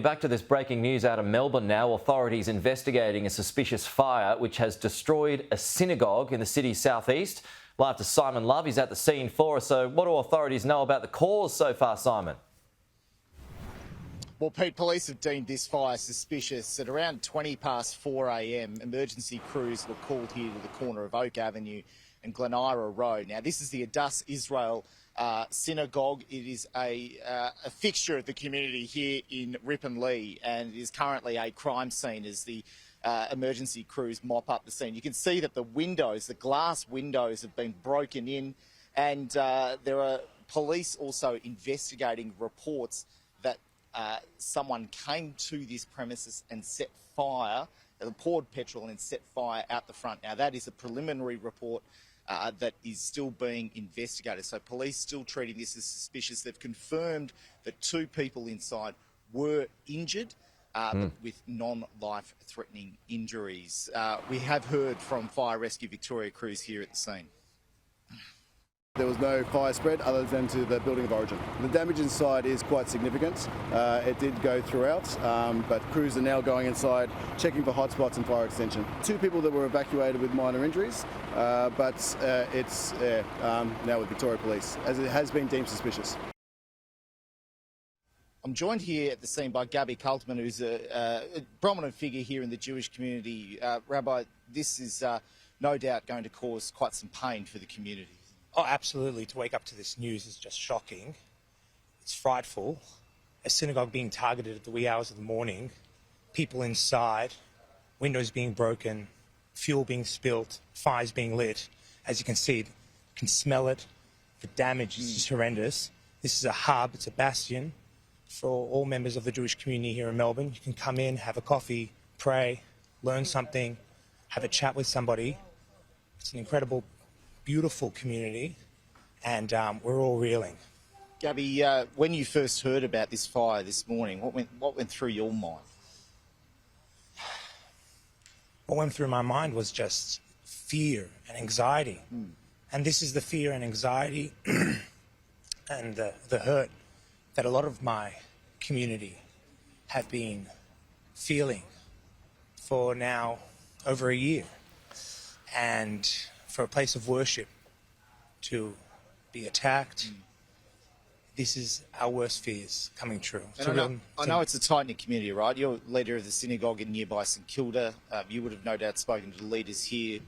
Back to this breaking news out of Melbourne now. Authorities investigating a suspicious fire which has destroyed a synagogue in the city's southeast. Live to Simon Love, he's at the scene for us. So what do authorities know about the cause so far, Simon? Well, Pete, police have deemed this fire suspicious. At around 4 a.m, emergency crews were called here to the corner of Oak Avenue and Glenira Road. Now, this is the Adass Israel Synagogue. It is a fixture of the community here in Ripponlea, and it is currently a crime scene as the emergency crews mop up the scene. You can see that the windows, the glass windows, have been broken in, and there are police also investigating reports that someone came to this premises and set fire, poured petrol and set fire out the front. Now, that is a preliminary report that is still being investigated. So police still treating this as suspicious. They've confirmed that 2 people inside were injured with non-life-threatening injuries. We have heard from Fire Rescue Victoria crews here at the scene. There was no fire spread other than to the building of origin. The damage inside is quite significant. It did go throughout, but crews are now going inside, checking for hotspots and fire extension. 2 people that were evacuated with minor injuries, but it's now with Victoria Police, as it has been deemed suspicious. I'm joined here at the scene by Gabby Kaltman, who's a prominent figure here in the Jewish community. Rabbi, this is no doubt going to cause quite some pain for the community. Oh, absolutely. To wake up to this news is just shocking. It's frightful. A synagogue being targeted at the wee hours of the morning, people inside, windows being broken, fuel being spilt, fires being lit. As you can see, you can smell it. The damage is just horrendous. This is a hub, it's a bastion for all members of the Jewish community here in Melbourne. You can come in, have a coffee, pray, learn something, have a chat with somebody. It's an incredible, beautiful community, and we're all reeling. Gabby, when you first heard about this fire this morning, what went through your mind? What went through my mind was just fear and anxiety. And this is the fear and anxiety and the hurt that a lot of my community have been feeling for now over a year. And for a place of worship to be attacked, this is our worst fears coming true. I know it's a tight-knit community, right? You're leader of the synagogue in nearby St Kilda. You would have no doubt spoken to the leaders here.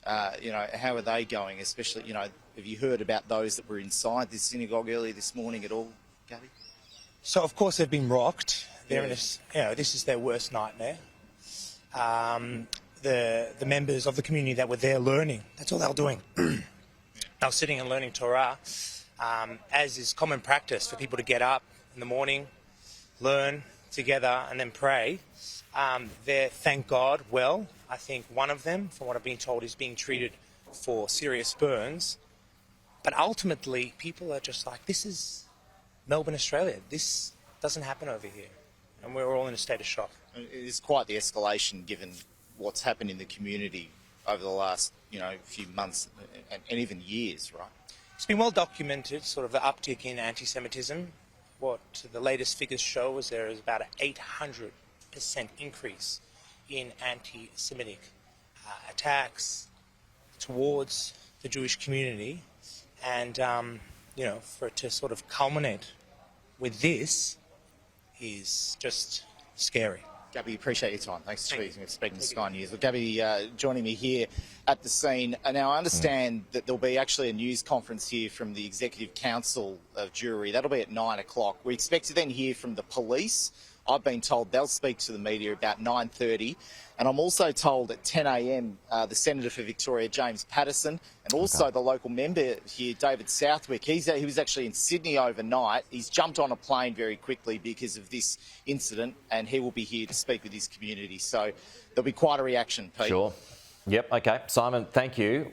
How are they going? Especially, have you heard about those that were inside this synagogue earlier this morning at all, Gabby? So, of course, they've been rocked. They're in this is their worst nightmare. The members of the community that were there learning, that's all they were doing. They were sitting and learning Torah, as is common practice for people to get up in the morning, learn together and then pray. They're, thank God, well. I think one of them, from what I've been told, is being treated for serious burns. But ultimately, people are just like, this is Melbourne, Australia. This doesn't happen over here. And we're all in a state of shock. It is quite the escalation given what's happened in the community over the last, few months and even years, right? It's been well documented, sort of the uptick in anti-Semitism. What the latest figures show is there is about an 800% increase in anti-Semitic attacks towards the Jewish community. And, for it to sort of culminate with this is just scary. Gabby, appreciate your time. Thanks for speaking to Sky News. Well, Gabby, joining me here at the scene. Now, I understand that there'll be actually a news conference here from the Executive Council of Jewry. That'll be at 9 o'clock. We expect to then hear from the police. I've been told they'll speak to the media about 9:30. And I'm also told at 10 a.m, the Senator for Victoria, James Patterson, and also the local member here, David Southwick. He was actually in Sydney overnight. He's jumped on a plane very quickly because of this incident, and he will be here to speak with his community. So there'll be quite a reaction, Pete. Sure. Yep, OK. Simon, thank you.